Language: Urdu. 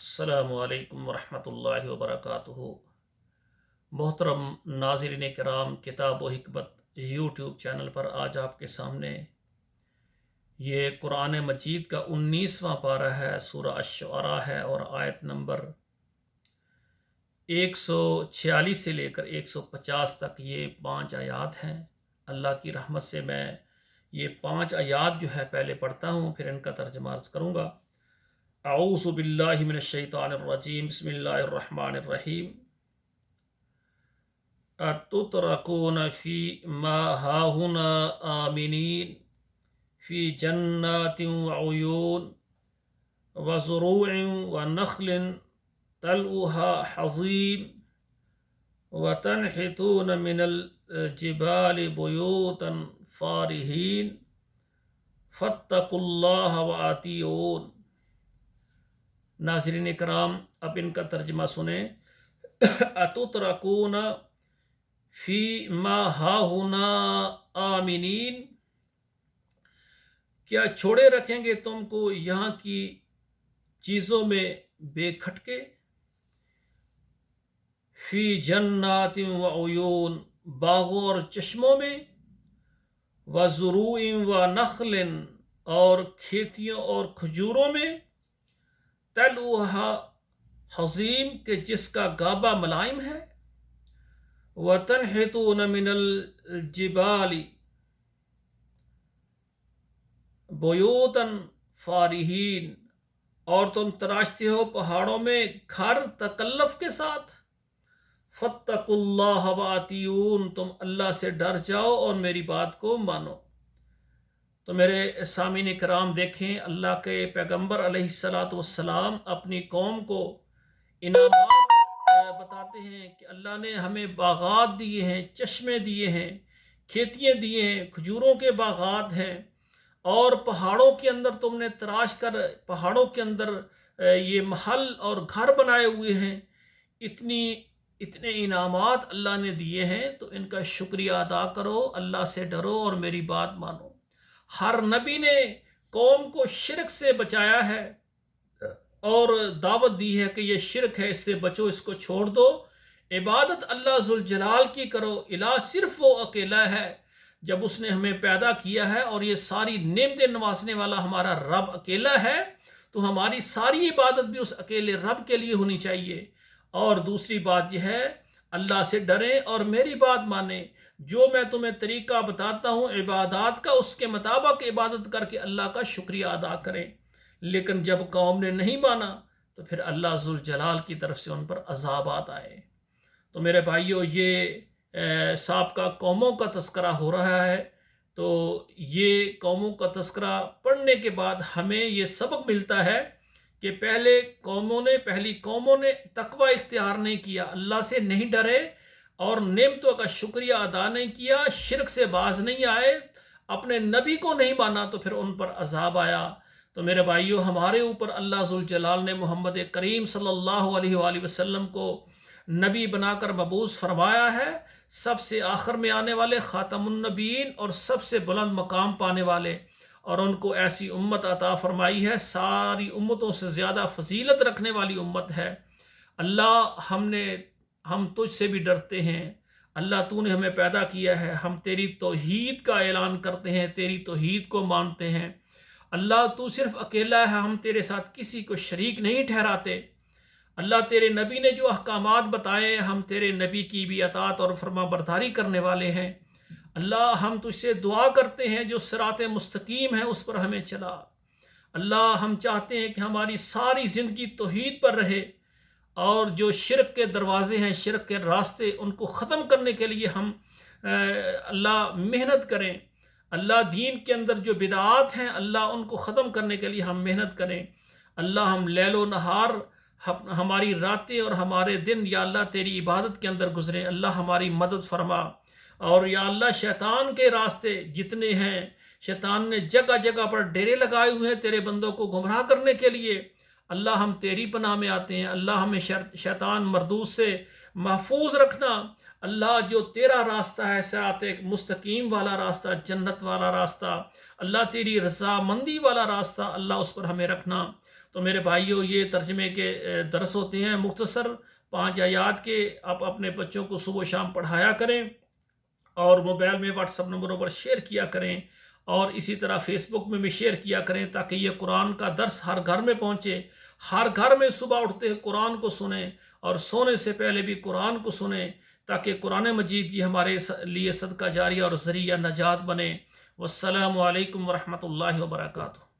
السلام علیکم ورحمۃ اللہ وبرکاتہ۔ محترم ناظرین کرام، کتاب و حکمت یوٹیوب چینل پر آج آپ کے سامنے یہ قرآن مجید کا 19واں پارہ ہے، سورہ الشعراء ہے، اور آیت نمبر 146 سے لے کر 150 تک یہ 5 آیات ہیں۔ اللہ کی رحمت سے میں یہ 5 آیات جو ہے پہلے پڑھتا ہوں، پھر ان کا ترجمہ عرض کروں گا۔ اعوذ باللہ من الشیطان الرجیم، بسم اللہ الرحمن الرحیم۔ اتترکون فی ما ہاہنا آمنین فی جنات وعیون وزروع ونخل طلعها حضیم وتنحتون من الجبال بیوتا فارہین فاتقوا اللہ وأطیعون۔ ناظرین کرام، اب ان کا ترجمہ سنیں۔ اتترکون فی ما ہاہنا آمنین، کیا چھوڑے رکھیں گے تم کو یہاں کی چیزوں میں بے کھٹکے؟ فی جنات وعیون، باغوں اور چشموں میں، وزروع ونخل، اور کھیتیوں اور کھجوروں میں، طلعها حضیم، کہ جس کا گابا ملائم ہے، وتنحتون من الجبال بیوتا فارہین، اور تم تراشتے ہو پہاڑوں میں گھر تکلف کے ساتھ۔ فاتقوا اللہ وأطیعون، تم اللہ سے ڈر جاؤ اور میری بات کو مانو۔ تو میرے سامعین کرام دیکھیں، اللہ کے پیغمبر علیہ السلام اپنی قوم کو انعامات بتاتے ہیں کہ اللہ نے ہمیں باغات دیے ہیں، چشمے دیے ہیں، کھیتیاں دیے ہیں، کھجوروں کے باغات ہیں، اور پہاڑوں کے اندر تم نے تراش کر پہاڑوں کے اندر یہ محل اور گھر بنائے ہوئے ہیں۔ اتنے انعامات اللہ نے دیے ہیں، تو ان کا شکریہ ادا کرو، اللہ سے ڈرو اور میری بات مانو۔ ہر نبی نے قوم کو شرک سے بچایا ہے اور دعوت دی ہے کہ یہ شرک ہے، اس سے بچو، اس کو چھوڑ دو، عبادت اللہ ذوالجلال کی کرو۔ الہ صرف وہ اکیلا ہے۔ جب اس نے ہمیں پیدا کیا ہے اور یہ ساری نعمتیں نوازنے والا ہمارا رب اکیلا ہے، تو ہماری ساری عبادت بھی اس اکیلے رب کے لیے ہونی چاہیے۔ اور دوسری بات یہ ہے، اللہ سے ڈریں اور میری بات مانیں۔ جو میں تمہیں طریقہ بتاتا ہوں عبادات کا، اس کے مطابق عبادت کر کے اللہ کا شکریہ ادا کریں۔ لیکن جب قوم نے نہیں مانا تو پھر اللہ ذوالجلال کی طرف سے ان پر عذابات آئے۔ تو میرے بھائیو، یہ سابقہ قوموں کا تذکرہ ہو رہا ہے۔ تو یہ قوموں کا تذکرہ پڑھنے کے بعد ہمیں یہ سبق ملتا ہے کہ پہلی قوموں نے تقوی اختیار نہیں کیا، اللہ سے نہیں ڈرے اور نعمتوں کا شکریہ ادا نہیں کیا، شرک سے باز نہیں آئے، اپنے نبی کو نہیں مانا، تو پھر ان پر عذاب آیا۔ تو میرے بھائیو، ہمارے اوپر اللہ ذوالجلال نے محمد کریم صلی اللہ علیہ وآلہ وسلم کو نبی بنا کر مبعوث فرمایا ہے، سب سے آخر میں آنے والے، خاتم النبیین اور سب سے بلند مقام پانے والے، اور ان کو ایسی امت عطا فرمائی ہے، ساری امتوں سے زیادہ فضیلت رکھنے والی امت ہے۔ اللہ، ہم تجھ سے بھی ڈرتے ہیں۔ اللہ، تو نے ہمیں پیدا کیا ہے، ہم تیری توحید کا اعلان کرتے ہیں، تیری توحید کو مانتے ہیں۔ اللہ، تو صرف اکیلا ہے، ہم تیرے ساتھ کسی کو شریک نہیں ٹھہراتے۔ اللہ، تیرے نبی نے جو احکامات بتائے، ہم تیرے نبی کی بھی اطاعت اور فرما برداری کرنے والے ہیں۔ اللہ، ہم تجھ سے دعا کرتے ہیں، جو صراط مستقیم ہے اس پر ہمیں چلا۔ اللہ، ہم چاہتے ہیں کہ ہماری ساری زندگی توحید پر رہے، اور جو شرک کے دروازے ہیں، شرک کے راستے، ان کو ختم کرنے کے لیے ہم اللہ محنت کریں۔ اللہ، دین کے اندر جو بدعات ہیں، اللہ ان کو ختم کرنے کے لیے ہم محنت کریں۔ اللہ، ہم لیل و نہار، ہماری راتیں اور ہمارے دن یا اللہ تیری عبادت کے اندر گزریں۔ اللہ، ہماری مدد فرما۔ اور یا اللہ، شیطان کے راستے جتنے ہیں، شیطان نے جگہ جگہ پر ڈیرے لگائے ہوئے ہیں تیرے بندوں کو گمراہ کرنے کے لیے۔ اللہ، ہم تیری پناہ میں آتے ہیں۔ اللہ، ہمیں شیطان مردود سے محفوظ رکھنا۔ اللہ، جو تیرا راستہ ہے، صراط مستقیم والا راستہ، جنت والا راستہ، اللہ تیری رضا مندی والا راستہ، اللہ اس پر ہمیں رکھنا۔ تو میرے بھائیوں یہ ترجمے کے درس ہوتے ہیں مختصر 5 آیات کے. آپ اپنے بچوں کو صبح و شام پڑھایا کریں اور موبائل میں واٹس اپ نمبروں پر شیئر کیا کریں اور اسی طرح فیس بک میں بھی شیئر کیا کریں تاکہ یہ قرآن کا درس ہر گھر میں پہنچے. ہر گھر میں صبح اٹھتے ہیں قرآن کو سنیں اور سونے سے پہلے بھی قرآن کو سنیں تاکہ قرآن مجید یہ ہمارے لیے صدقہ جاریہ اور ذریعہ نجات بنے. والسلام علیکم ورحمۃ اللہ وبرکاتہ.